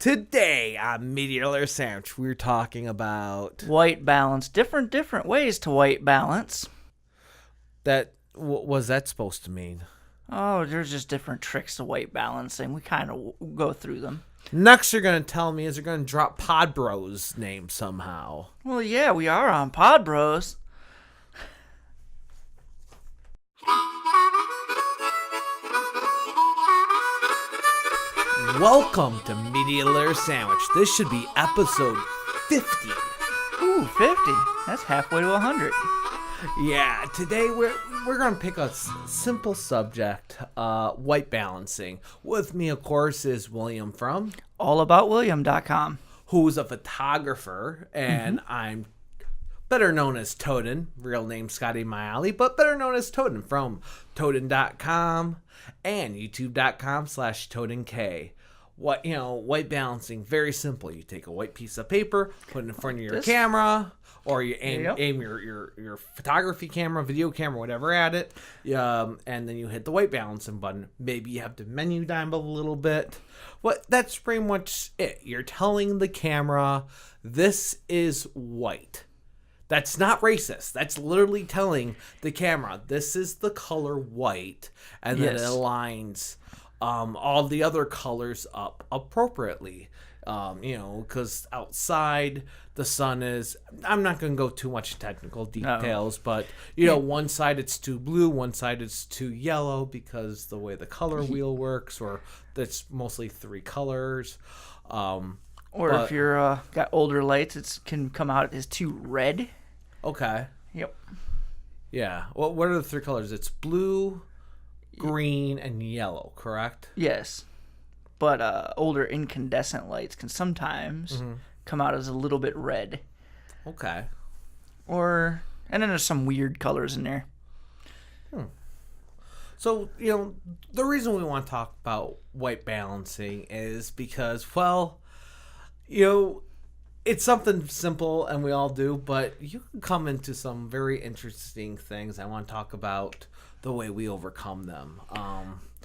Today on Media Sandwich, we're talking about White balance. Different ways to white balance. that. What was that supposed to mean? Oh, there's just different tricks to white balancing. We kind of go through them. Next, you're going to tell me is you're going to drop Pod Bro's name somehow. Well, yeah, we are on Pod Bros. Welcome to Media Sandwich. This should be episode 50. Ooh, 50. That's halfway to 100. Yeah, today we're going to pick a simple subject, white balancing. With me, of course, is William from AllAboutWilliam.com. who's a photographer, and I'm better known as Toaden, real name Scotty Miley, but better known as Toaden from Toaden.com and YouTube.com/ToadenK. White balancing, very simple. You take a white piece of paper, put it in front of your camera, or you aim your photography camera, video camera, whatever at it, and then you hit the white balancing button. Maybe you have to menu down a little bit. That's pretty much it. You're telling the camera, this is white. That's not racist. That's literally telling the camera, this is the color white, and then it aligns all the other colors up appropriately. Because outside the sun is, I'm not going to go too much technical details, but, one side it's too blue, one side it's too yellow because the way the color wheel works, or that's mostly three colors. If you're got older lights, it can come out as too red. Okay. Yep. Yeah. Well, what are the three colors? It's blue, green, and yellow, correct? Yes. But older incandescent lights can sometimes come out as a little bit red. Okay. And then there's some weird colors in there. So, the reason we want to talk about white balancing is because, it's something simple and we all do, but you can come into some very interesting things. I want to talk about the way we overcome them.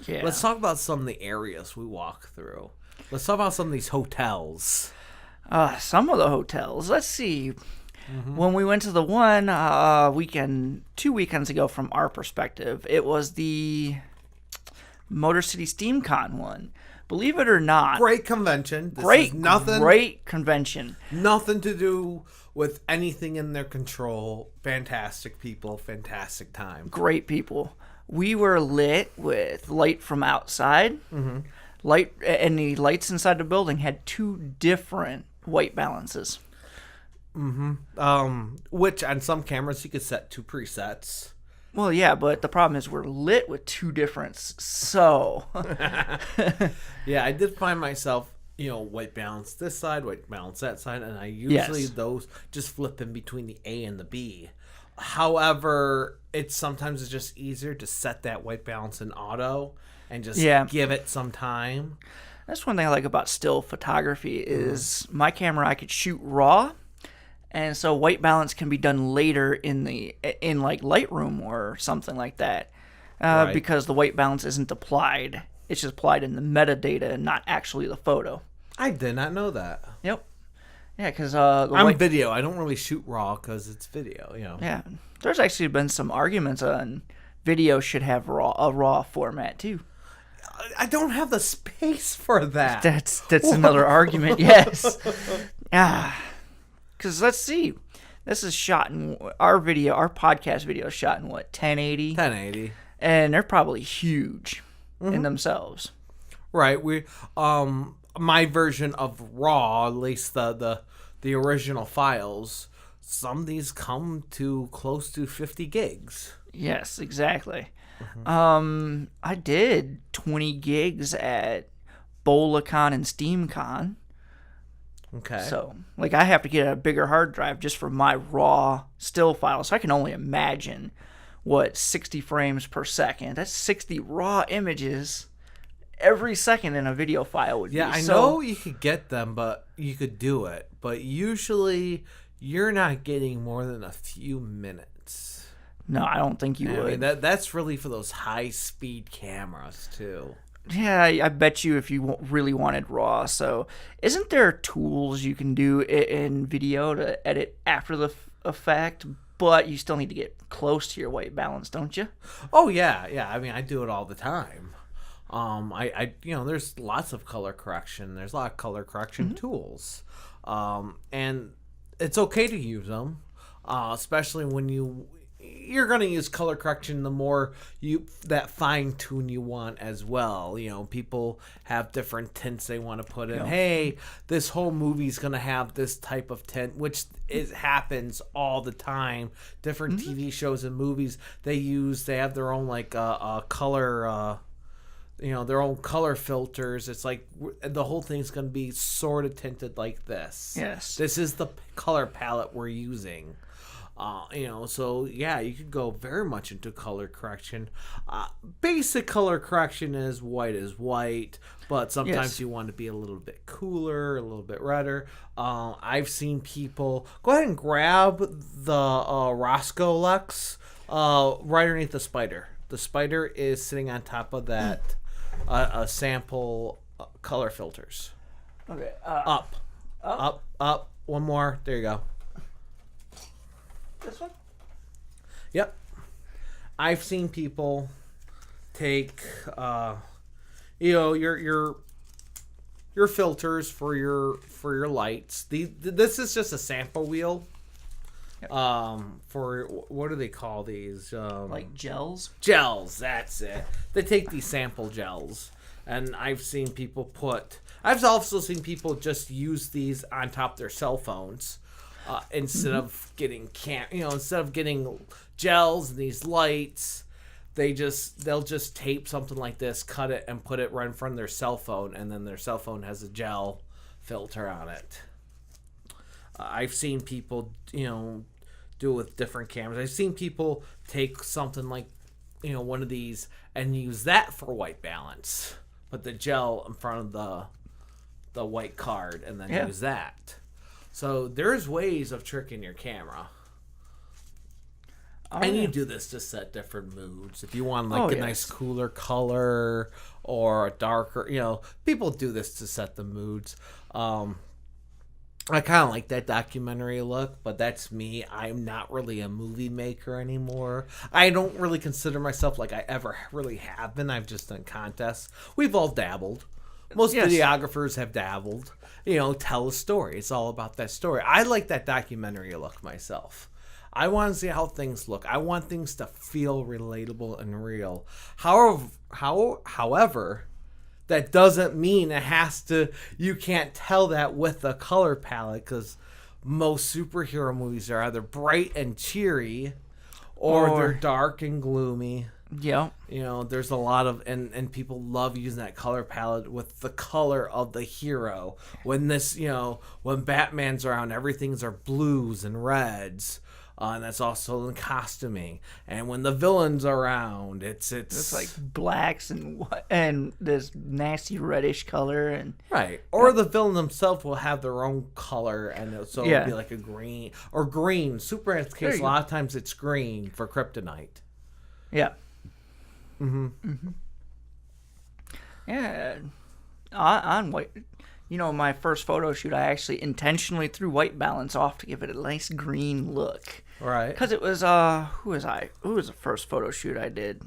Let's talk about some of the areas we walk through. Let's talk about some of these hotels. Some of the hotels. Let's see. When we went to the one 2 weekends ago from our perspective, it was the Motor City SteamCon one. Believe it or not. Great convention. Great convention. Nothing to do with anything in their control. Fantastic people. Fantastic time. Great people. We were lit with light from outside. Light, and the lights inside the building had two different white balances. Which on some cameras you could set two presets. Well, yeah, but the problem is we're lit with two differents. So, yeah, I did find myself, white balance this side, white balance that side, and I usually those just flip in between the A and the B. However, sometimes it's just easier to set that white balance in auto and just give it some time. That's one thing I like about still photography is my camera, I could shoot raw. And so white balance can be done later in like Lightroom or something like that, because the white balance isn't applied. It's just applied in the metadata and not actually the photo. I did not know that. Yep. Yeah, because I'm video. I don't really shoot raw because it's video. Yeah, there's actually been some arguments on video should have a raw format too. I don't have the space for that. That's another argument. Yes. Because let's see, this is shot in our podcast video is shot in 1080? 1080. And they're probably huge in themselves. Right. My version of RAW, at least the original files, some of these come to close to 50 gigs. Yes, exactly. I did 20 gigs at BolaCon and SteamCon. Okay. So, I have to get a bigger hard drive just for my raw still file. So I can only imagine what 60 frames per second. That's 60 raw images every second in a video file would be. Yeah, I know you could get them, but you could do it. But usually you're not getting more than a few minutes. No, I don't think you would. I mean, that's really for those high-speed cameras, too. Yeah, I bet you if you really wanted raw. So, isn't there tools you can do in video to edit after the effect, but you still need to get close to your white balance, don't you? Oh yeah, yeah. I mean, I do it all the time. There's lots of color correction. There's a lot of color correction tools, and it's okay to use them, especially when you're going to use color correction the more that fine tune you want as well. People have different tints they want to put in. Hey, this whole movie's going to have this type of tint, which it happens all the time. Different TV shows and movies they have their own color their own color filters. It's like the whole thing's going to be sort of tinted like this. Yes. This is the color palette we're using. So yeah, you could go very much into color correction. Basic color correction is white, but sometimes you want to be a little bit cooler, a little bit redder. I've seen people go ahead and grab the Roscoe Lux right underneath the spider. The spider is sitting on top of that sample color filters. Okay. Up. One more. There you go. This one? Yep. I've seen people take your filters for your lights. This is just a sample wheel. Yep. For what do they call these? Like gels? Gels, that's it. They take these sample gels, and I've also seen people just use these on top of their cell phones. Instead of getting instead of getting gels and these lights, they'll just tape something like this, cut it, and put it right in front of their cell phone, and then their cell phone has a gel filter on it. I've seen people, do it with different cameras. I've seen people take something like, one of these and use that for white balance, put the gel in front of the white card, and then use that. So there's ways of tricking your camera. And you do this to set different moods. If you want a nice cooler color or a darker, people do this to set the moods. I kind of like that documentary look, but that's me. I'm not really a movie maker anymore. I don't really consider myself like I ever really have been. I've just done contests. We've all dabbled. Most videographers have dabbled. Tell a story. It's all about that story. I like that documentary look myself. I want to see how things look. I want things to feel relatable and real. However, that doesn't mean you can't tell that with a color palette, because most superhero movies are either bright and cheery or they're dark and gloomy. Yeah. There's a lot of, and people love using that color palette with the color of the hero. When when Batman's around, everything's are blues and reds. And that's also in costuming. And when the villain's around, it's like blacks and this nasty reddish color and right. Or the villain themselves will have their own color, and it'll be like a green or green. Superman's case, a lot of times it's green for kryptonite. Yeah. Yeah. On white. My first photo shoot, I actually intentionally threw white balance off to give it a nice green look. Right. Because it was, who was the first photo shoot I did?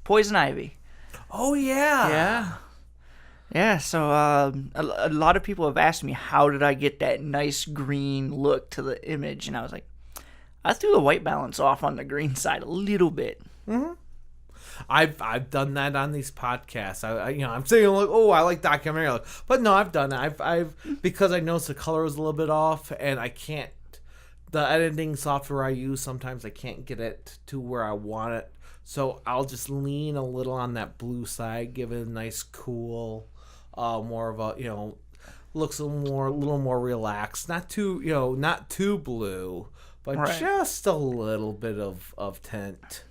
Poison Ivy. Oh, yeah. Yeah. Yeah, so a lot of people have asked me, how did I get that nice green look to the image? And I was like, I threw the white balance off on the green side a little bit. Mm-hmm. I've done that on these podcasts. I'm saying like, I like documentary, but no, I've done it. I've because I noticed the color was a little bit off, and I can't. The editing software I use, sometimes I can't get it to where I want it, so I'll just lean a little on that blue side, give it a nice cool, more of a looks a little more relaxed, not too blue, but just a little bit of tint.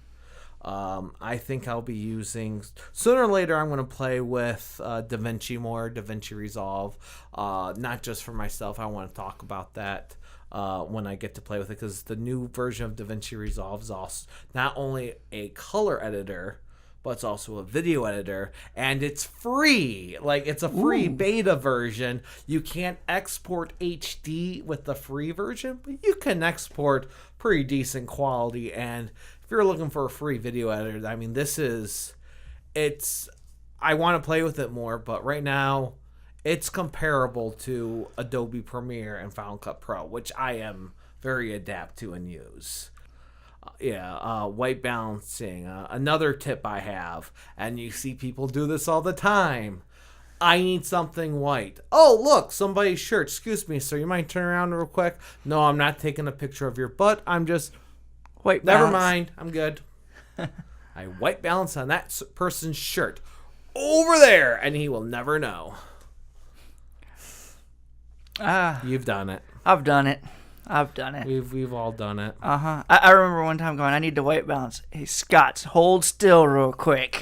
I think I'll be using sooner or later. I'm going to play with DaVinci Resolve, not just for myself. I want to talk about that when I get to play with it, because the new version of DaVinci Resolve is also not only a color editor, but it's also a video editor, and it's free. Like, it's a free beta version. You can't export HD with the free version, but you can export pretty decent quality. And if you're looking for a free video editor, I mean, I want to play with it more, but right now it's comparable to Adobe Premiere and Final Cut Pro, which I am very adept to and use. White balancing. Another tip I have, and you see people do this all the time. I need something white. Oh, look, somebody's shirt. Excuse me, sir, you might turn around real quick? No, I'm not taking a picture of your butt. I'm just... White Never balance. mind. I'm good. I white balance on that person's shirt over there, and he will never know. You've done it. I've done it. We've all done it. I remember one time going, I need to white balance. Hey, Scott, hold still real quick.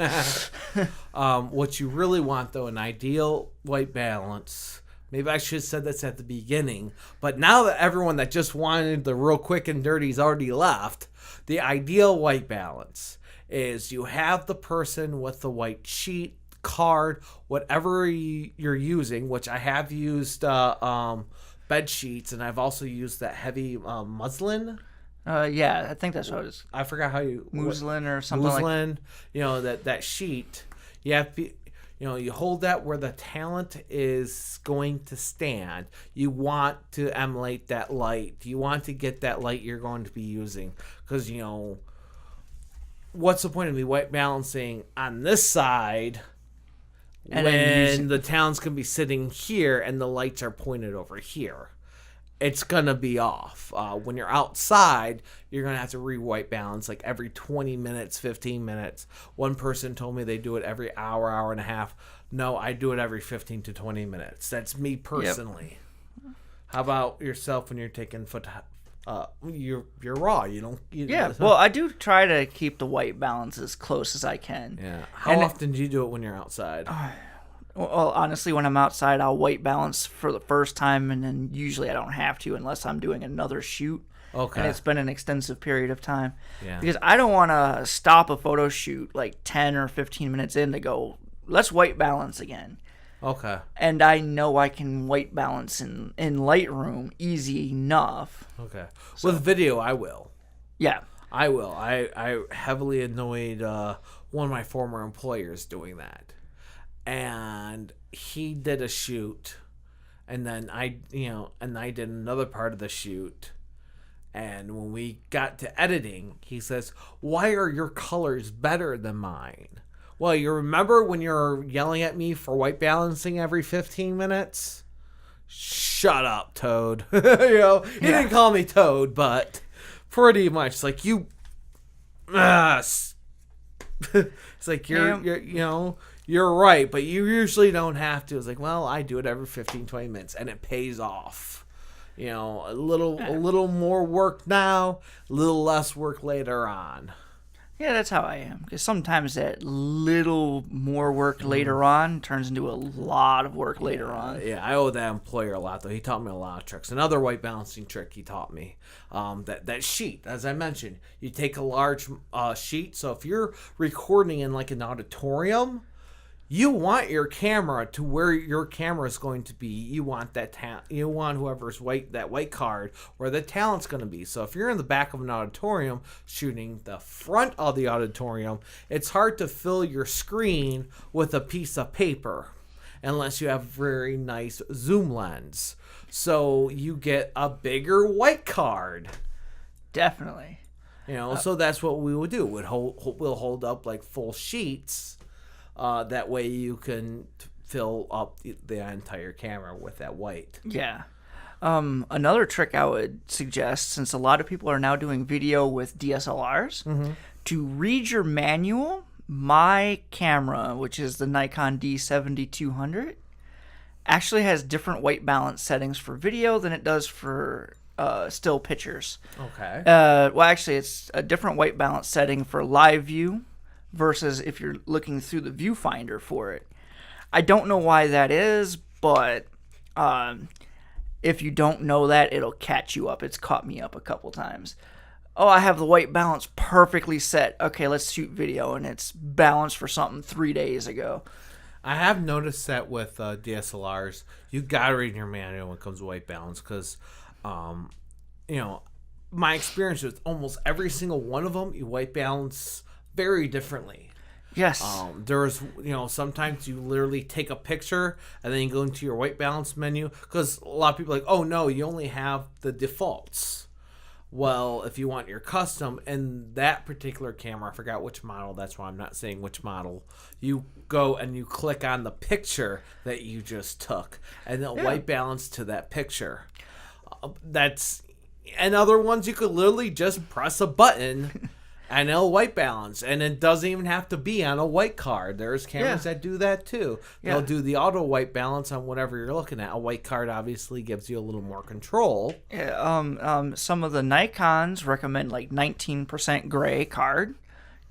What you really want, though, an ideal white balance. Maybe I should have said this at the beginning, but now that everyone that just wanted the real quick and dirty's already left, the ideal white balance is you have the person with the white sheet, card, whatever you're using, which I have used bed sheets, and I've also used that heavy muslin. Yeah, I think that's what it is. I forgot how you... Muslin or something like that. Muslin, that sheet. You have to... you hold that where the talent is going to stand. You want to emulate that light. You want to get that light you're going to be using. Because, what's the point of me white balancing on this side and when the talent's going to be sitting here and the lights are pointed over here? It's going to be off. When you're outside, you're going to have to re-white balance like every 20 minutes, 15 minutes. One person told me they do it every hour, hour and a half. No, I do it every 15 to 20 minutes. That's me personally. Yep. How about yourself when you're taking you're raw. Well, I do try to keep the white balance as close as I can. Yeah. How often do you do it when you're outside? Well, honestly, when I'm outside, I'll white balance for the first time, and then usually I don't have to unless I'm doing another shoot. Okay. And it's been an extensive period of time. Yeah. Because I don't want to stop a photo shoot like 10 or 15 minutes in to go, let's white balance again. Okay. And I know I can white balance in Lightroom easy enough. Okay. So, with video, I will. Yeah. I will. I heavily annoyed one of my former employers doing that. And he did a shoot, and then I did another part of the shoot. And when we got to editing, he says, "Why are your colors better than mine?" Well, you remember when you're yelling at me for white balancing every 15 minutes? Shut up, Toad. He didn't call me Toad, but pretty much like you. It's like you're right, but you usually don't have to. It's like, well, I do it every 15, 20 minutes, and it pays off. A little more work now, a little less work later on. Yeah, that's how I am. Because sometimes that little more work later on turns into a lot of work later on. Yeah, I owe that employer a lot, though. He taught me a lot of tricks. Another white balancing trick he taught me, that sheet, as I mentioned. You take a large sheet. So if you're recording in like an auditorium, you want your camera to where your camera is going to be. You want you want whoever's that white card where the talent's going to be. So if you're in the back of an auditorium shooting the front of the auditorium, it's hard to fill your screen with a piece of paper unless you have very nice zoom lens. So you get a bigger white card. Definitely. So that's what we would do. We'll hold up like full sheets. That way you can fill up the entire camera with that white. Yeah. Another trick I would suggest, since a lot of people are now doing video with DSLRs, to read your manual. My camera, which is the Nikon D7200, actually has different white balance settings for video than it does for still pictures. Okay. Well, actually, it's a different white balance setting for live view versus if you're looking through the viewfinder for it. I don't know why that is, but if you don't know that, it'll catch you up. It's caught me up a couple times. oh, I have the white balance perfectly set. Okay, let's shoot video, and it's balanced for something 3 days ago. I have noticed that with DSLRs, you gotta read your manual when it comes to white balance because, you know, my experience with almost every single one of them, you white balance very differently. Yes. There's, sometimes you literally take a picture and then you go into your white balance menu because a lot of people are like, oh no, you only have the defaults. Well, if you want your custom and that particular camera, I forgot which model, that's why I'm not saying which model, you go and you click on the picture that you just took and they'll white balance to that picture. And other ones you could literally just press a button and it'll white balance, and it doesn't even have to be on a white card. There's cameras that do that too. They'll do the auto white balance on whatever you're looking at. A white card obviously gives you a little more control. Yeah, some of the Nikons recommend like 19% gray card.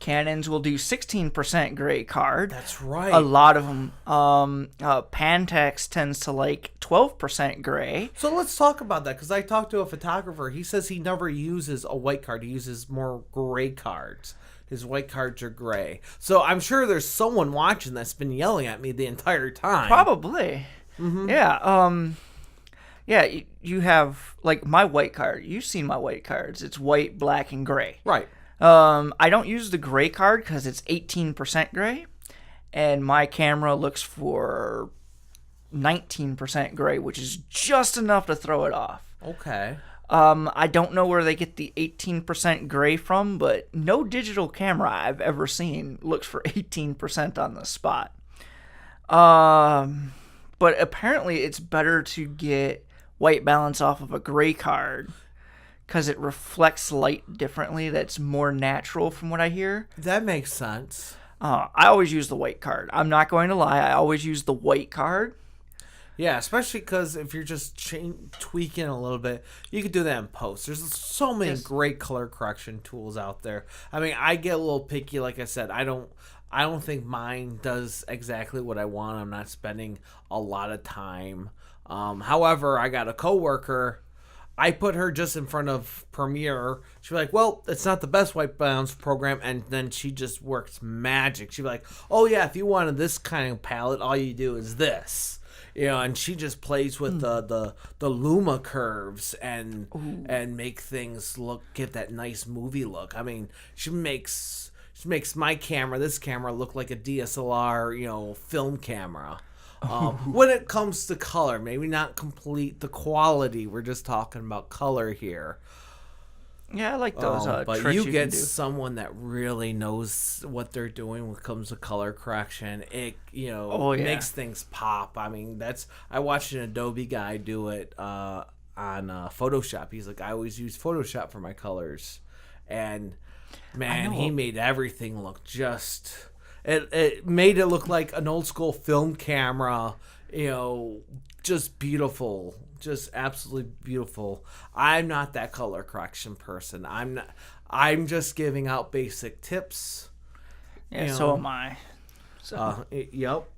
Canons will do 16% gray card. That's right. A lot of them. Pantex tends to like 12% gray. So let's talk about that because I talked to a photographer. He says he never uses a white card. He uses more gray cards. His white cards are gray. So I'm sure there's someone watching that's been yelling at me the entire time. Probably. Mm-hmm. Yeah. Yeah, you have like my white card. You've seen my white cards. It's white, black, and gray. Right. I don't use the gray card because it's 18% gray, and my camera looks for 19% gray, which is just enough to throw it off. Okay. I don't know where they get the 18% gray from, but no digital camera I've ever seen looks for 18% on the spot. But apparently it's better to get white balance off of a gray card because it reflects light differently. That's more natural from what I hear. That makes sense. I always use the white card. I'm not going to lie. I always use the white card. Yeah, especially because if you're just tweaking a little bit, you could do that in post. There's so many great color correction tools out there. I mean, I get a little picky. Like I said, I don't think mine does exactly what I want. I'm not spending a lot of time. However, I got a coworker. I put her just in front of Premiere. She'd be like, well, it's not the best white balance program. And then she just works magic. She'd be like, oh, yeah, if you wanted this kind of palette, all you do is this. And she just plays with the Luma curves and make things give that nice movie look. I mean, she makes my camera, this camera, look like a DSLR, film camera. When it comes to color, maybe not complete the quality. We're just talking about color here. Yeah, I like those but tricks you get can do. someone that really knows what they're doing when it comes to color correction. It makes things pop. I mean, I watched an Adobe guy do it on Photoshop. He's like, I always use Photoshop for my colors, and man, he made everything look just. It made it look like an old school film camera, just beautiful, just absolutely beautiful. I'm not that color correction person. I'm just giving out basic tips. Yeah, so am I. So. Yep.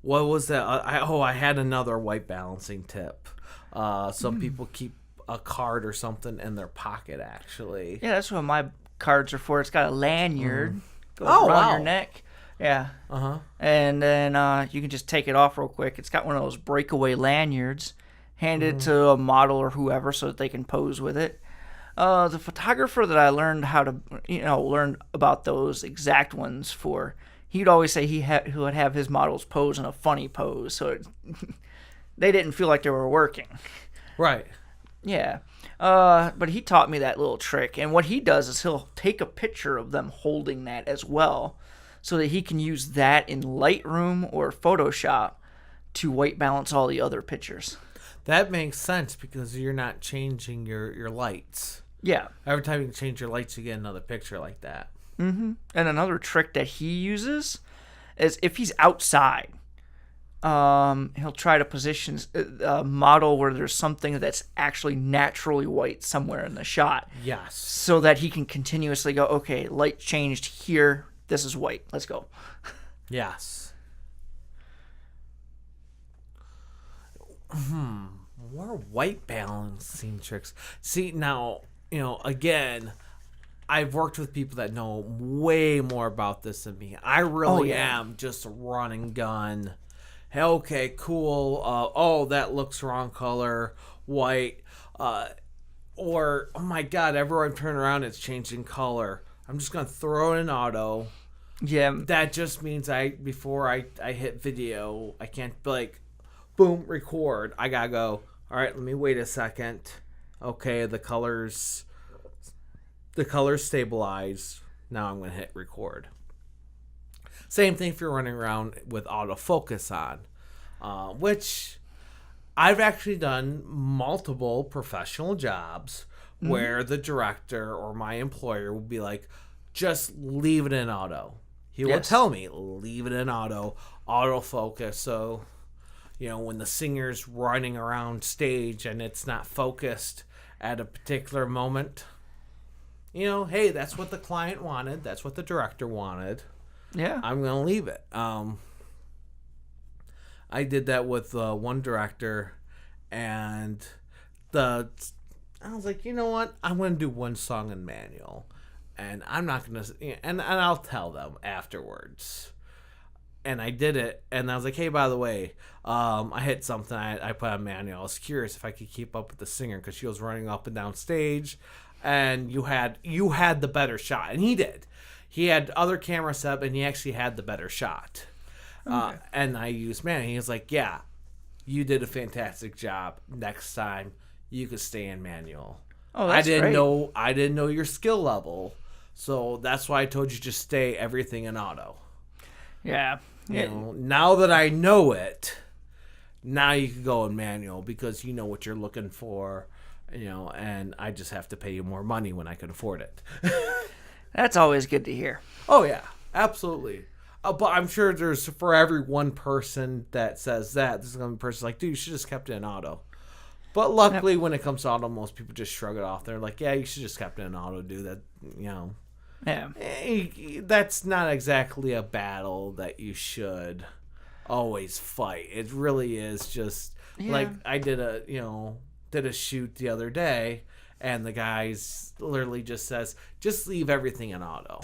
What was that? I had another white balancing tip. Some people keep a card or something in their pocket, actually. Yeah, that's what my cards are for. It's got a lanyard goes around your neck. Yeah. And then you can just take it off real quick. It's got one of those breakaway lanyards. Hand it to a model or whoever so that they can pose with it. The photographer that I learned how to, learn about those exact ones for, he'd always say he would have his models pose in a funny pose so they didn't feel like they were working. Right. Yeah. But he taught me that little trick. And what he does is he'll take a picture of them holding that as well so that he can use that in Lightroom or Photoshop to white balance all the other pictures. That makes sense because you're not changing your lights. Yeah. Every time you change your lights, you get another picture like that. Mm-hmm. And another trick that he uses is if he's outside, he'll try to position a model where there's something that's actually naturally white somewhere in the shot. Yes. So that he can continuously go, okay, light changed here. This is white. Let's go. Yes. More white balancing tricks. See, now, again, I've worked with people that know way more about this than me. I really am just a run and gun. Hey, okay, cool. That looks wrong color. White. Or, oh my God, everywhere I turn around, it's changing color. I'm just going to throw it in auto. Yeah. That just means before I hit video, I can't be like, boom, record. I got to go, all right, let me wait a second. Okay, the colors stabilize. Now I'm going to hit record. Same thing if you're running around with autofocus on, which I've actually done multiple professional jobs where the director or my employer will be like, just leave it in auto. He will tell me, leave it in autofocus. So, when the singer's running around stage and it's not focused at a particular moment, hey, that's what the client wanted. That's what the director wanted. Yeah. I'm going to leave it. I did that with one director, and I was like, you know what? I'm going to do one song in manual, and I'm not going to, and I'll tell them afterwards. And I did it, and I was like, hey, by the way, I hit something I put on manual. I was curious if I could keep up with the singer because she was running up and down stage, and you had the better shot, and he did. He had other camera set up, and he actually had the better shot. Okay. And I used manual. He was like, yeah, you did a fantastic job. Next time, you could stay in manual. Oh, that's great. I didn't know your skill level, so that's why I told you just stay everything in auto. Yeah. Now that I know it, now you can go in manual because you know what you're looking for, and I just have to pay you more money when I can afford it. That's always good to hear. Oh, yeah, absolutely. But I'm sure there's, for every one person that says that, there's going to be a person like, dude, you should just kept it in auto. But luckily, when it comes to auto, most people just shrug it off. They're like, yeah, you should just kept it in auto, dude. That, Yeah. That's not exactly a battle that you should always fight. It really is just, like, I did a shoot the other day, and the guy's literally just says, just leave everything in auto.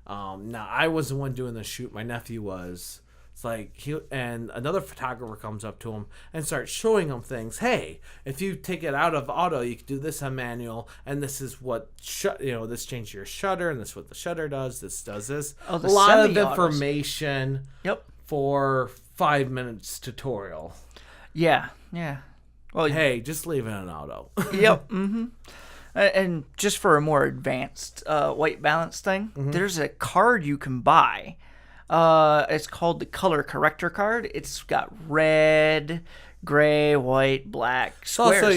Now, I wasn't the one doing the shoot. My nephew was. It's like, and another photographer comes up to him and starts showing him things. Hey, if you take it out of auto, you can do this on manual, and this is what, this changes your shutter, and this is what the shutter does. This does this. Oh, a lot of information for 5 minutes tutorial. Yeah. Well, hey, just leave it in auto. Yep. Mm-hmm. And just for a more advanced white balance thing, there's a card you can buy. It's called the color corrector card. It's got red, gray, white, black squares. Also,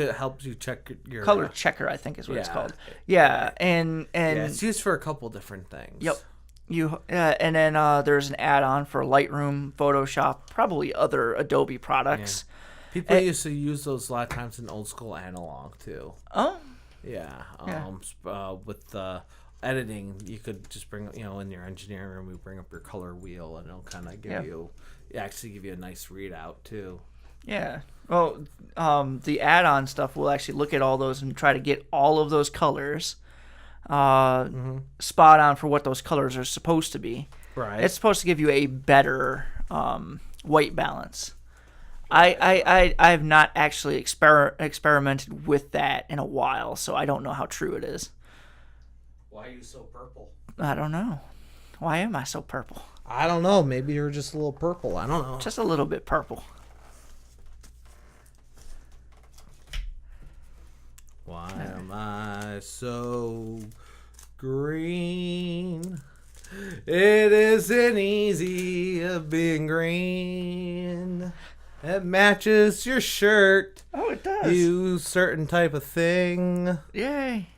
it helps you check your color checker, I think is what it's called. Yeah, and it's used for a couple different things. Yep. And then there's an add-on for Lightroom, Photoshop, probably other Adobe products. Yeah. People used to use those a lot of times in old school analog too. Oh. Yeah. With editing, you could just bring, in your engineering room, we bring up your color wheel, and it'll kind of give you a nice readout too. Yeah. Well, the add-on stuff will actually look at all those and try to get all of those colors spot on for what those colors are supposed to be. Right. It's supposed to give you a better white balance. I have not actually experimented with that in a while, so I don't know how true it is. Why are you so purple? I don't know. Why am I so purple? I don't know. Maybe you're just a little purple. I don't know. Just a little bit purple. Why am I so green? It isn't easy being green. It matches your shirt. Oh, it does. You certain type of thing. Yay.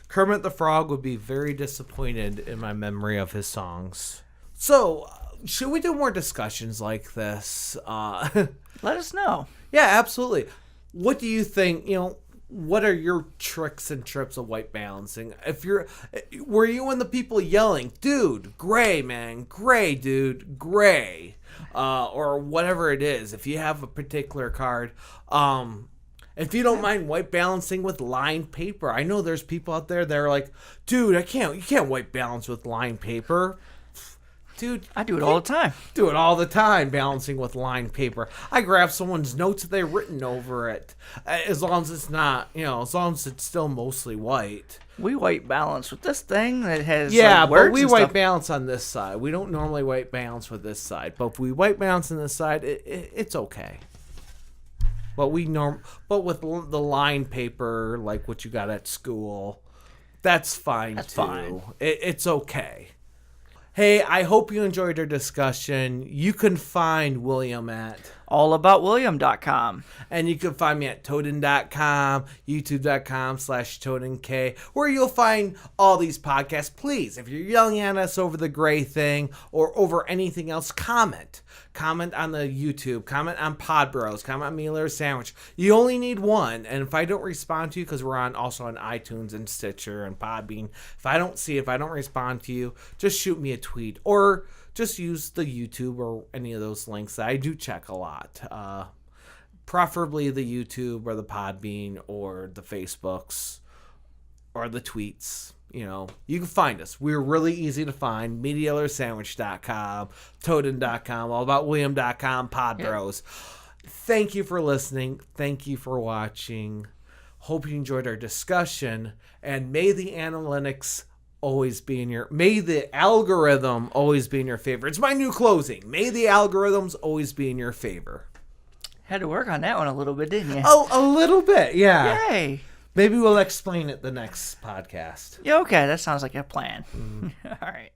Kermit the Frog would be very disappointed in my memory of his songs. So, should we do more discussions like this? Let us know. Yeah, absolutely. What do you think? what are your tricks and trips of white balancing? Were you one of the people yelling, dude, gray, man, gray, dude, gray, or whatever it is? If you have a particular card, if you don't mind white balancing with lined paper, I know there's people out there that are like, dude, you can't white balance with lined paper. Dude, I do it all the time. Do it all the time, balancing with lined paper. I grab someone's notes that they've written over it, as long as it's not, as long as it's still mostly white. We white balance with this thing that has but we white stuff. Balance on this side. We don't normally white balance with this side, but if we white balance on this side, it's okay. But with the lined paper, like what you got at school, that's fine too. Fine. It's okay. Hey, I hope you enjoyed our discussion. You can find William at allaboutwilliam.com. And you can find me at Toaden.com, YouTube.com/ToadenK, where you'll find all these podcasts. Please, if you're yelling at us over the gray thing or over anything else, comment. Comment on the YouTube. Comment on Pod Bros. Comment on Meal or Sandwich. You only need one. And if I don't respond to you, because we're also on iTunes and Stitcher and Podbean, if I don't respond to you, just shoot me a tweet. Or just use the YouTube or any of those links that I do check a lot. Preferably the YouTube or the Podbean or the Facebooks or the tweets. You can find us. We're really easy to find. MediaLorsandwich.com, Toaden.com, allaboutwilliam.com, Pod Bros. Thank you for listening. Thank you for watching. Hope you enjoyed our discussion. And may the analytics may the algorithm always be in your favor. It's my new closing. May the algorithms always be in your favor. Had to work on that one a little bit, didn't you? Oh, a little bit, yeah. Yay. Maybe we'll explain it the next podcast. Yeah, okay. That sounds like a plan. All right.